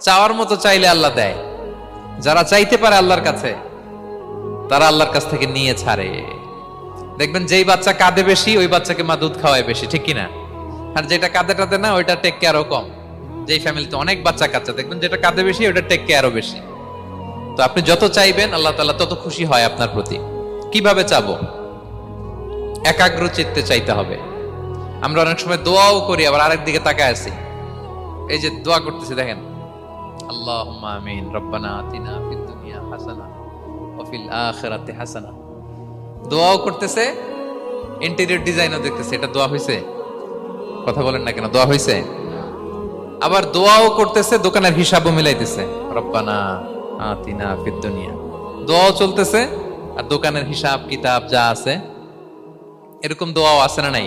চাওয়ার মতো চাইলে আল্লাহ দেয়। যারা চাইতে পারে আল্লাহর কাছে, তারা আল্লাহর কাছ থেকে নিয়ে ছাড়ে। দেখবেন যেই বাচ্চা কাঁদে বেশি, ওই বাচ্চাকে মা দুধ খাওয়ায় বেশি, ঠিক কিনা? আর যেটা কাঁদে টাদে না, ওইটা টেক কেয়ারও কম। যেই ফ্যামিলিতে অনেক বাচ্চা কাচ্চা, দেখবেন যেটা কাঁদে বেশি, ওইটা টেক কেয়ারও বেশি। তো আপনি যত চাইবেন, আল্লাহ তাআলা তত খুশি হয় আপনার প্রতি। কিভাবে চাবো? একাগ্র চিত্তে চাইতে হবে। আমরা অনেক সময় দোয়াও করি, আবার আরেক দিকে তাকায় আছি। এই যে দোয়া করতেছি, দেখেন, আল্লাহুম্মা আমিন, রব্বানা আতিনা ফিদ দুনিয়া হাসানা ওয়া ফিল আখিরাতি হাসানা। দোয়াও করতেছে, ইন্টেরিয়র ডিজাইনও দেখতেছে। এটা দোয়া হইছে? কথা বলেন না কেন, দোয়া হইছে? আবার দোয়াও করতেছে, দোকানের হিসাবও মিলাইতেছে, রব্বানা আতিনা ফিদ দুনিয়া। দোয়াও চলতেছে, আর দোকানের হিসাব কিতাব যা আছে, এরকম দোয়াও আছে না নাই?